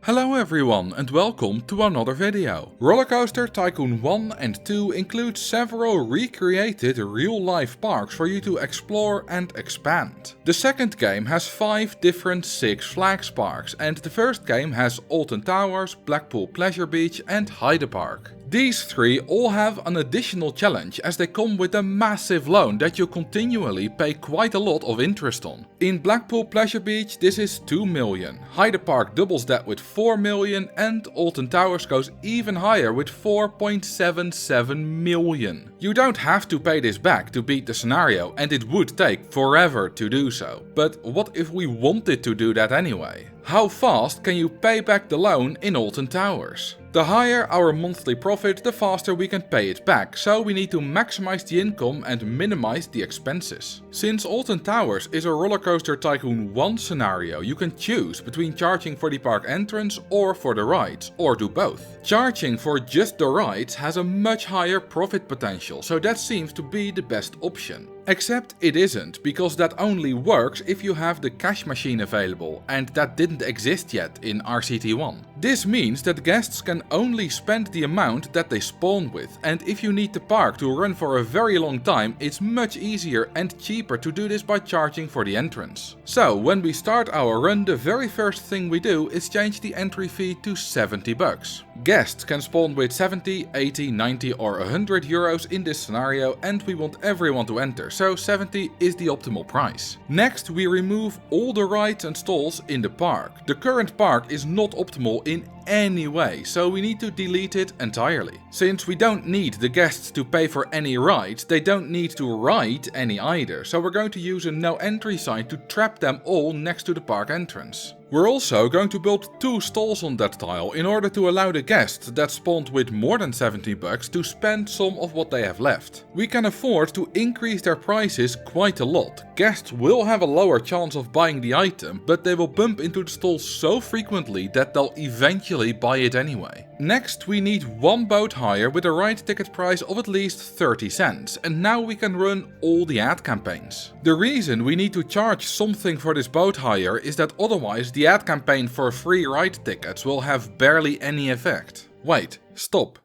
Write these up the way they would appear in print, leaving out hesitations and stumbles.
Hello everyone and welcome to another video. Rollercoaster Tycoon 1 and 2 include several recreated real-life parks for you to explore and expand. The second game has 5 different Six Flags parks and the first game has Alton Towers, Blackpool Pleasure Beach and Hyde Park. These 3 all have an additional challenge as they come with a massive loan that you continually pay quite a lot of interest on. In Blackpool Pleasure Beach this is 2 million, Hyde Park doubles that with 4 million and Alton Towers goes even higher with 4.77 million. You don't have to pay this back to beat the scenario and it would take forever to do so. But what if we wanted to do that anyway? How fast can you pay back the loan in Alton Towers? The higher our monthly profit, the faster we can pay it back, so we need to maximize the income and minimize the expenses. Since Alton Towers is a Rollercoaster Tycoon 1 scenario, you can choose between charging for the park entrance or for the rides, or do both. Charging for just the rides has a much higher profit potential, so that seems to be the best option. Except it isn't, because that only works if you have the cash machine available, and that didn't exist yet in RCT1. This means that guests can only spend the amount that they spawn with, and if you need the park to run for a very long time, it's much easier and cheaper to do this by charging for the entrance. So when we start our run, the very first thing we do is change the entry fee to 70 bucks. Guests can spawn with 70, 80, 90 or 100 euros in this scenario, and we want everyone to enter, so 70 is the optimal price. Next we remove all the rides and stalls in the park. The current park is not optimal in any way, so we need to delete it entirely. Since we don't need the guests to pay for any rides, they don't need to ride any either, so we're going to use a no entry sign to trap them all next to the park entrance. We're also going to build 2 stalls on that tile in order to allow the guests that spawned with more than 70 bucks to spend some of what they have left. We can afford to increase their prices quite a lot. Guests will have a lower chance of buying the item, but they will bump into the stall so frequently that they'll eventually buy it anyway. Next we need 1 boat hire with a ride ticket price of at least 30 cents, and now we can run all the ad campaigns. The reason we need to charge something for this boat hire is that otherwise the ad campaign for free ride tickets will have barely any effect. Wait, stop.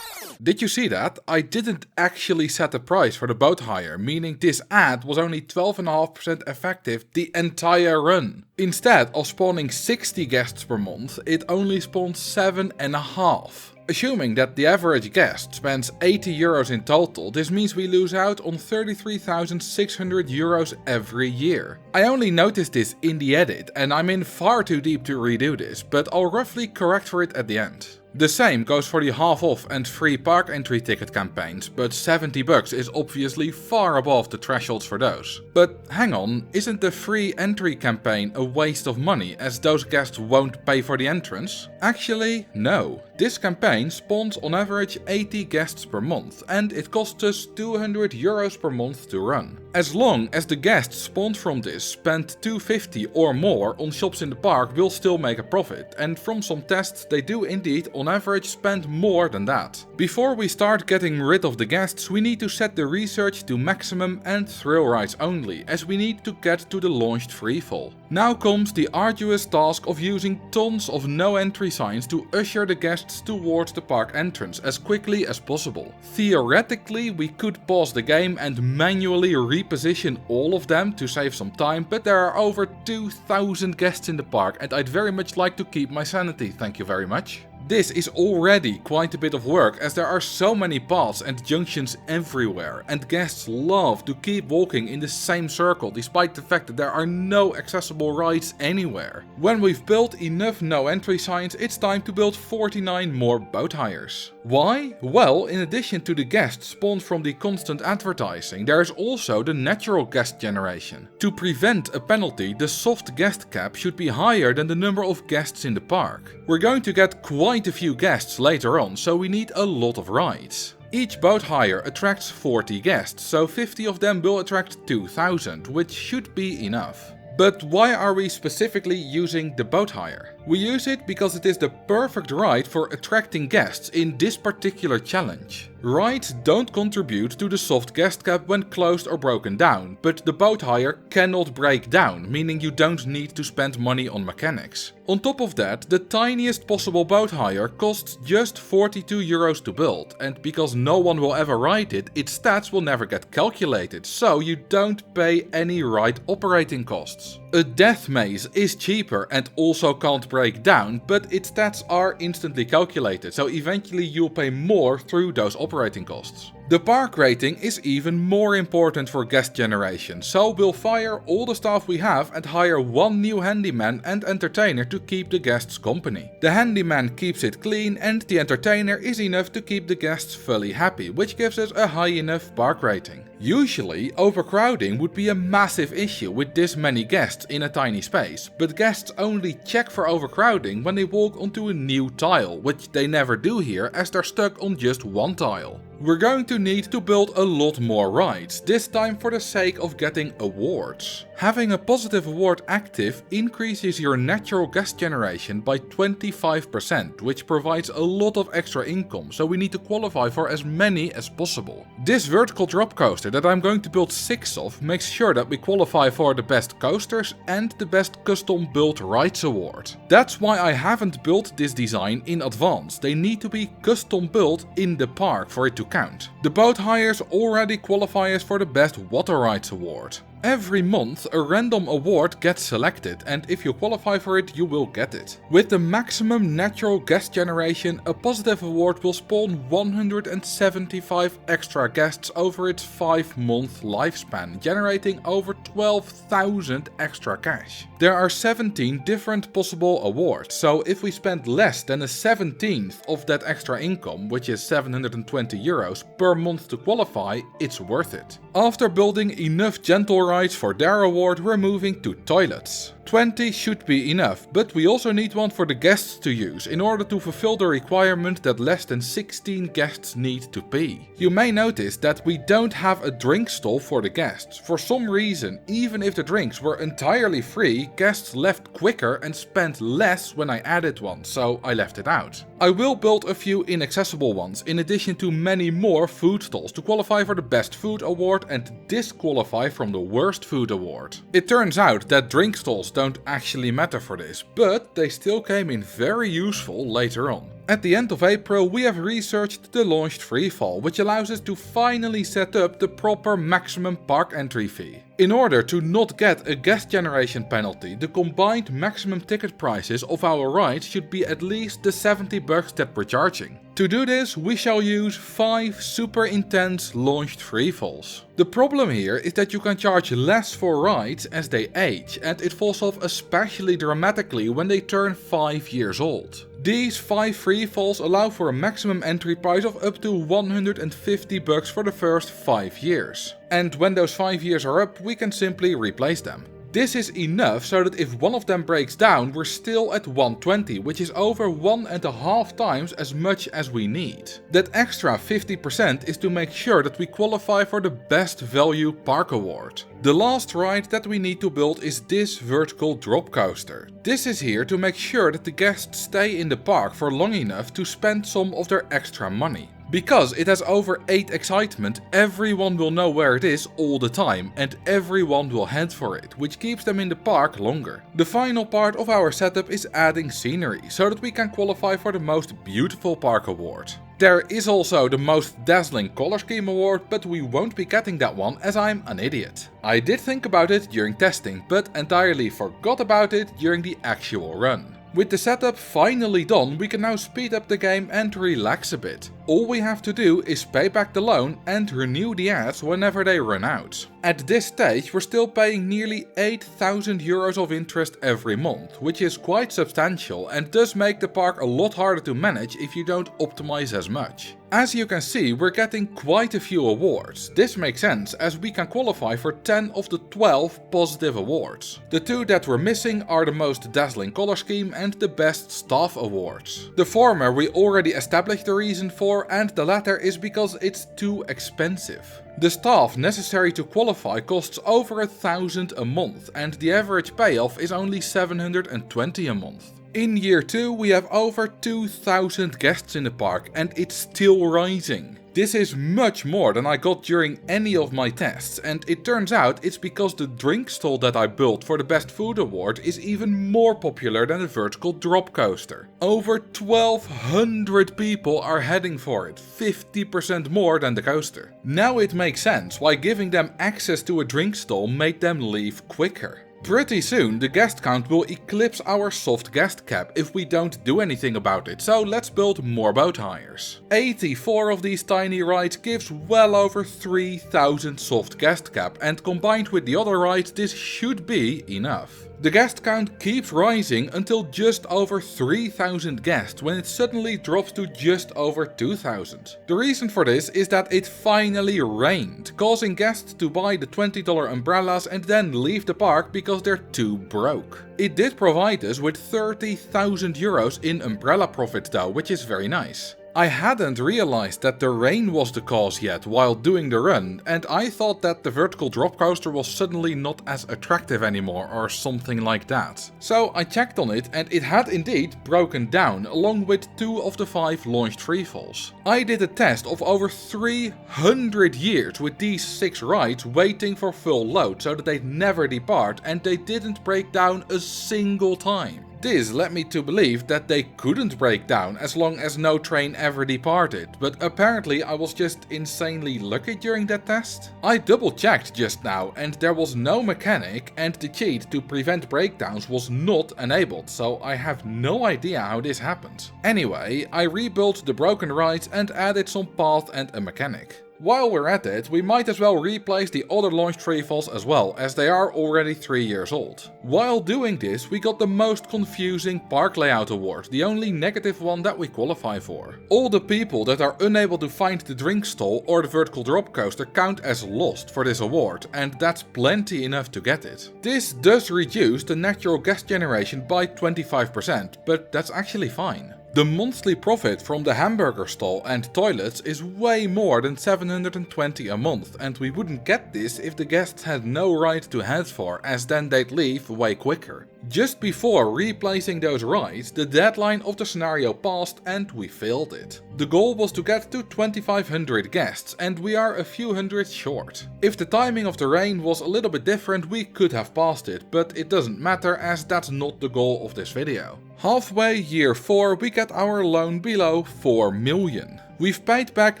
Did you see that? I didn't actually set a price for the boat hire, meaning this ad was only 12.5% effective the entire run. Instead of spawning 60 guests per month, it only spawns 7.5. Assuming that the average guest spends 80 euros in total, this means we lose out on 33,600 euros every year. I only noticed this in the edit and I'm in far too deep to redo this, but I'll roughly correct for it at the end. The same goes for the half off and free park entry ticket campaigns, but 70 bucks is obviously far above the thresholds for those. But hang on, isn't the free entry campaign a waste of money as those guests won't pay for the entrance? Actually, no. This campaign spawns on average 80 guests per month and it costs us 200 euros per month to run. As long as the guests spawned from this spend 250 or more on shops in the park, we'll still make a profit, and from some tests they do indeed on average spend more than that. Before we start getting rid of the guests, we need to set the research to maximum and thrill rides only, as we need to get to the launched freefall. Now comes the arduous task of using tons of no entry signs to usher the guests towards the park entrance as quickly as possible. Theoretically we could pause the game and manually reposition all of them to save some time, but there are over 2,000 guests in the park and I'd very much like to keep my sanity, thank you very much. This is already quite a bit of work as there are so many paths and junctions everywhere, and guests love to keep walking in the same circle despite the fact that there are no accessible rides anywhere. When we've built enough no entry signs, it's time to build 49 more boat hires. Why? Well, in addition to the guests spawned from the constant advertising, there is also the natural guest generation. To prevent a penalty, the soft guest cap should be higher than the number of guests in the park. We're going to get quite a few guests later on, so we need a lot of rides. Each boat hire attracts 40 guests, so 50 of them will attract 2,000, which should be enough. But why are we specifically using the boat hire? We use it because it is the perfect ride for attracting guests in this particular challenge. Rides don't contribute to the soft guest cap when closed or broken down, but the boat hire cannot break down, meaning you don't need to spend money on mechanics. On top of that, the tiniest possible boat hire costs just €42 to build, and because no one will ever ride it, its stats will never get calculated, so you don't pay any ride operating costs. A death maze is cheaper and also can't break down, but its stats are instantly calculated, so eventually you'll pay more through those operating costs. The park rating is even more important for guest generation, so we'll fire all the staff we have and hire one new handyman and entertainer to keep the guests company. The handyman keeps it clean and the entertainer is enough to keep the guests fully happy, which gives us a high enough park rating. Usually, overcrowding would be a massive issue with this many guests in a tiny space, but guests only check for overcrowding when they walk onto a new tile, which they never do here as they're stuck on just one tile. We're going to need to build a lot more rides, this time for the sake of getting awards. Having a positive award active increases your natural guest generation by 25%, which provides a lot of extra income, so we need to qualify for as many as possible. This vertical drop coaster that I'm going to build 6 of makes sure that we qualify for the best coasters and the best custom built rides award. That's why I haven't built this design in advance. They need to be custom built in the park for it to count. The boat hires already qualify us for the best water rides award. Every month a random award gets selected, and if you qualify for it you will get it. With the maximum natural guest generation, a positive award will spawn 175 extra guests over its 5-month lifespan, generating over 12,000 extra cash. There are 17 different possible awards, so if we spend less than a 17th of that extra income, which is €720 per month to qualify, it's worth it. After building enough gentle rides for their award, we're moving to toilets. 20 should be enough, but we also need one for the guests to use in order to fulfill the requirement that less than 16 guests need to pee. You may notice that we don't have a drink stall for the guests. For some reason, even if the drinks were entirely free, guests left quicker and spent less when I added one, so I left it out. I will build a few inaccessible ones, in addition to many more food stalls to qualify for the best food award and disqualify from the worst food award. It turns out that drink stalls don't actually matter for this, but they still came in very useful later on. At the end of April we have researched the launched freefall, which allows us to finally set up the proper maximum park entry fee. In order to not get a guest generation penalty, the combined maximum ticket prices of our rides should be at least the $70 that we're charging. To do this, we shall use 5 super intense launched freefalls. The problem here is that you can charge less for rides as they age, and it falls off especially dramatically when they turn 5 years old. These 5 freefalls allow for a maximum entry price of up to $150 for the first 5 years. And when those 5 years are up, we can simply replace them. This is enough so that if one of them breaks down, we're still at 120, which is over 1.5 times as much as we need. That extra 50% is to make sure that we qualify for the best value park award. The last ride that we need to build is this vertical drop coaster. This is here to make sure that the guests stay in the park for long enough to spend some of their extra money. Because it has over 8 excitement, everyone will know where it is all the time and everyone will head for it, which keeps them in the park longer. The final part of our setup is adding scenery, so that we can qualify for the most beautiful park award. There is also the most dazzling color scheme award, but we won't be getting that one as I'm an idiot. I did think about it during testing, but entirely forgot about it during the actual run. With the setup finally done, we can now speed up the game and relax a bit. All we have to do is pay back the loan and renew the ads whenever they run out. At this stage we're still paying nearly €8,000 of interest every month, which is quite substantial and does make the park a lot harder to manage if you don't optimize as much. As you can see, we're getting quite a few awards. This makes sense as we can qualify for 10 of the 12 positive awards. The 2 that we're missing are the most dazzling color scheme and the best staff awards. The former we already established the reason for, and the latter is because it's too expensive. The staff necessary to qualify costs over $1,000 a month and the average payoff is only $720 a month. In year 2 we have over 2,000 guests in the park and it's still rising. This is much more than I got during any of my tests, and it turns out it's because the drink stall that I built for the Best Food Award is even more popular than the vertical drop coaster. Over 1,200 people are heading for it, 50% more than the coaster. Now it makes sense why giving them access to a drink stall made them leave quicker. Pretty soon the guest count will eclipse our soft guest cap if we don't do anything about it, so let's build more boat hires. 84 of these tiny rides gives well over 3,000 soft guest cap, and combined with the other rides this should be enough. The guest count keeps rising until just over 3,000 guests, when it suddenly drops to just over 2,000. The reason for this is that it finally rained, causing guests to buy the $20 umbrellas and then leave the park because they're too broke. It did provide us with 30,000 euros in umbrella profit though, which is very nice. I hadn't realized that the rain was the cause yet while doing the run, and I thought that the vertical drop coaster was suddenly not as attractive anymore or something like that. So I checked on it and it had indeed broken down along with 2 of the 5 launched freefalls. I did a test of over 300 years with these 6 rides waiting for full load so that they'd never depart, and they didn't break down a single time. This led me to believe that they couldn't break down as long as no train ever departed, but apparently I was just insanely lucky during that test. I double checked just now and there was no mechanic, and the cheat to prevent breakdowns was not enabled, so I have no idea how this happened. Anyway, I rebuilt the broken rides and added some path and a mechanic. While we're at it, we might as well replace the other launched freefalls as well, as they are already 3 years old. While doing this, we got the most confusing park layout award, the only negative one that we qualify for. All the people that are unable to find the drink stall or the vertical drop coaster count as lost for this award, and that's plenty enough to get it. This does reduce the natural guest generation by 25%, but that's actually fine. The monthly profit from the hamburger stall and toilets is way more than 720 a month, and we wouldn't get this if the guests had no ride to head for, as then they'd leave way quicker. Just before replacing those rides, the deadline of the scenario passed and we failed it. The goal was to get to 2,500 guests, and we are a few hundred short. If the timing of the rain was a little bit different, we could have passed it, but it doesn't matter as that's not the goal of this video. Halfway year 4 we get our loan below 4 million. We've paid back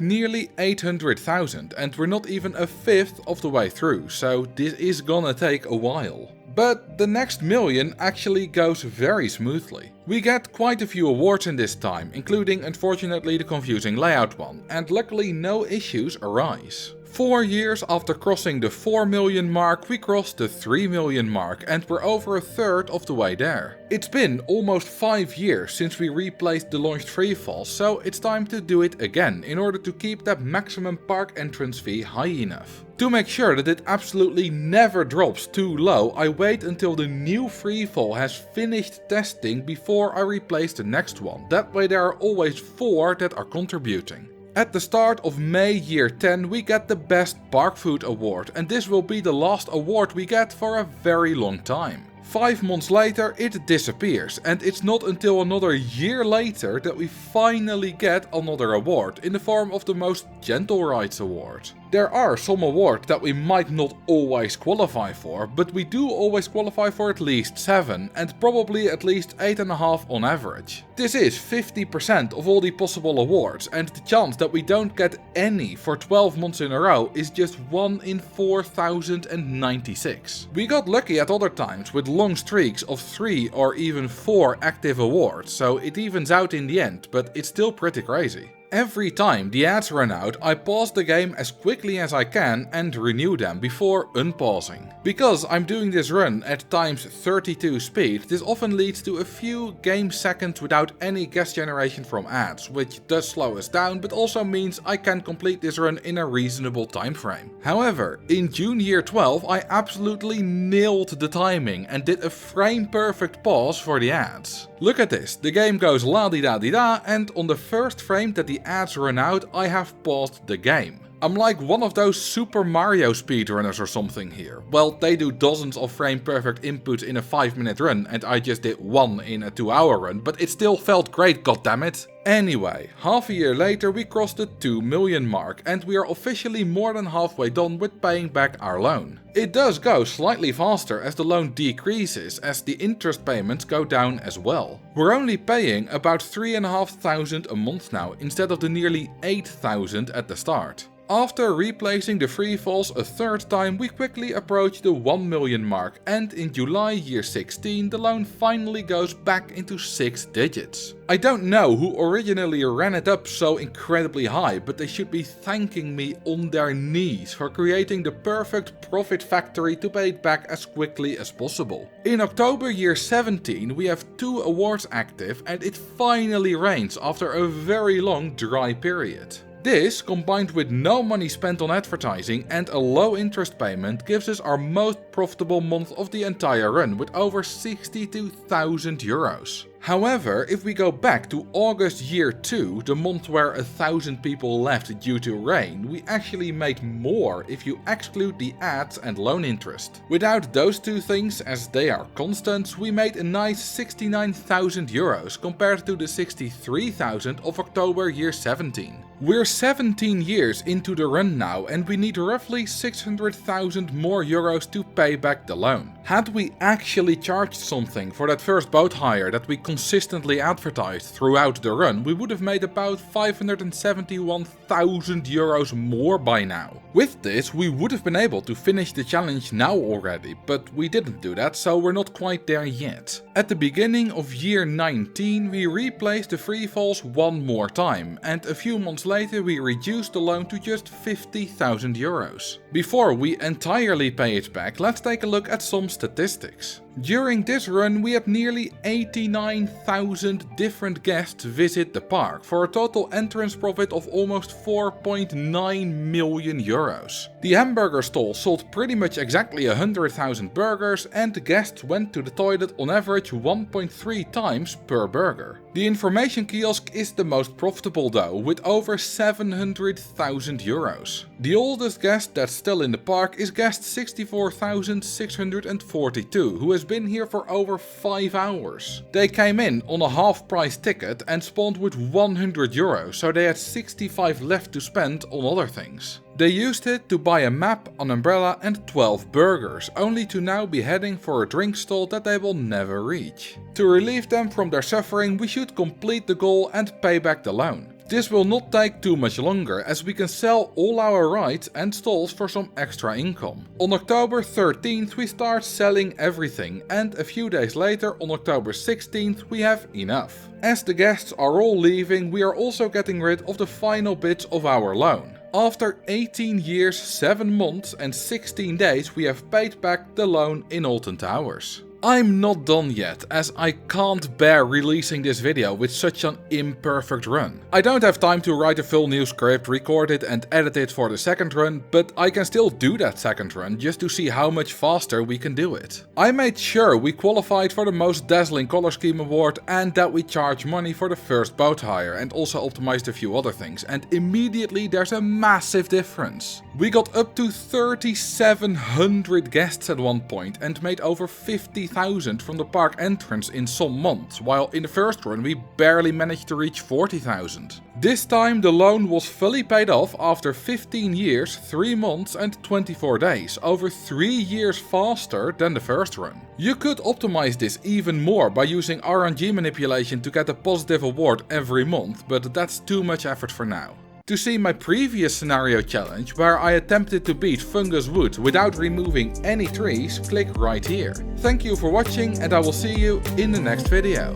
nearly 800,000 and we're not even a fifth of the way through, so this is gonna take a while. But the next million actually goes very smoothly. We get quite a few awards in this time, including unfortunately the confusing layout one, and luckily no issues arise. 4 years after crossing the 4 million mark, we crossed the 3 million mark, and we're over a third of the way there. It's been almost 5 years since we replaced the launched freefall, so it's time to do it again in order to keep that maximum park entrance fee high enough. To make sure that it absolutely never drops too low, I wait until the new freefall has finished testing before I replace the next one. That way there are always 4 that are contributing. At the start of May year 10 we get the Best Park Food Award, and this will be the last award we get for a very long time. 5 months later it disappears, and it's not until another year later that we finally get another award in the form of the Most Gentle Rides Award. There are some awards that we might not always qualify for, but we do always qualify for at least 7 and probably at least 8.5 on average. This is 50% of all the possible awards, and the chance that we don't get any for 12 months in a row is just 1 in 4,096. We got lucky at other times with long streaks of 3 or even 4 active awards, so it evens out in the end, but it's still pretty crazy. Every time the ads run out, I pause the game as quickly as I can and renew them before unpausing. Because I'm doing this run at times 32 speed, this often leads to a few game seconds without any guest generation from ads, which does slow us down but also means I can complete this run in a reasonable time frame. However, in June year 12 I absolutely nailed the timing and did a frame perfect pause for the ads. Look at this, the game goes la di da di da, and on the first frame that the ads run out I have paused the game. I'm like one of those Super Mario speedrunners or something here. Well, they do dozens of frame perfect inputs in a 5-minute run and I just did one in a 2-hour run, but it still felt great, goddammit. Anyway, half a year later we crossed the 2 million mark and we are officially more than halfway done with paying back our loan. It does go slightly faster as the loan decreases as the interest payments go down as well. We're only paying about 3,500 a month now instead of the nearly 8,000 at the start. After replacing the free falls a third time, we quickly approach the 1 million mark and in July year 16 the loan finally goes back into 6 digits. I don't know who originally ran it up so incredibly high, but they should be thanking me on their knees for creating the perfect profit factory to pay it back as quickly as possible. In October year 17 we have 2 awards active and it finally rains after a very long dry period. This, combined with no money spent on advertising and a low interest payment, gives us our most profitable month of the entire run with over 62,000 euros. However, if we go back to August year 2, the month where 1,000 people left due to rain, we actually made more if you exclude the ads and loan interest. Without those two things, as they are constants, we made a nice 69,000 euros compared to the 63,000 of October year 17. We're 17 years into the run now and we need roughly 600,000 more euros to pay back the loan. Had we actually charged something for that first boat hire that we consistently advertised throughout the run, we would have made about 571,000 euros more by now. With this, we would have been able to finish the challenge now already, but we didn't do that, so we're not quite there yet. At the beginning of year 19, we replaced the free falls one more time, and a few months later we reduced the loan to just 50,000 euros. Before we entirely pay it back, let's take a look at some statistics. During this run we had nearly 89,000 different guests visit the park for a total entrance profit of almost 4.9 million euros. The hamburger stall sold pretty much exactly 100,000 burgers and the guests went to the toilet on average 1.3 times per burger. The information kiosk is the most profitable though, with over 700,000 euros. The oldest guest that's still in the park is guest 64,642, who has been here for over 5 hours. They came in on a half price ticket and spawned with 100 euros, so they had 65 left to spend on other things. They used it to buy a map, an umbrella and 12 burgers, only to now be heading for a drink stall that they will never reach. To relieve them from their suffering, we should complete the goal and pay back the loan. This will not take too much longer, as we can sell all our rides and stalls for some extra income. On October 13th we start selling everything, and a few days later on October 16th we have enough. As the guests are all leaving, we are also getting rid of the final bits of our loan. After 18 years, 7 months and 16 days we have paid back the loan in Alton Towers. I'm not done yet, as I can't bear releasing this video with such an imperfect run. I don't have time to write a full new script, record it and edit it for the second run, but I can still do that second run just to see how much faster we can do it. I made sure we qualified for the most dazzling color scheme award and that we charge money for the first boat hire and also optimized a few other things, and immediately there's a massive difference. We got up to 3,700 guests at one point and made over 50,000 from the park entrance in some months, while in the first run we barely managed to reach 40,000. This time the loan was fully paid off after 15 years, 3 months and 24 days, over 3 years faster than the first run. You could optimize this even more by using RNG manipulation to get a positive award every month, but that's too much effort for now. To see my previous scenario challenge, where I attempted to beat Fungus Wood without removing any trees, click right here. Thank you for watching and I will see you in the next video.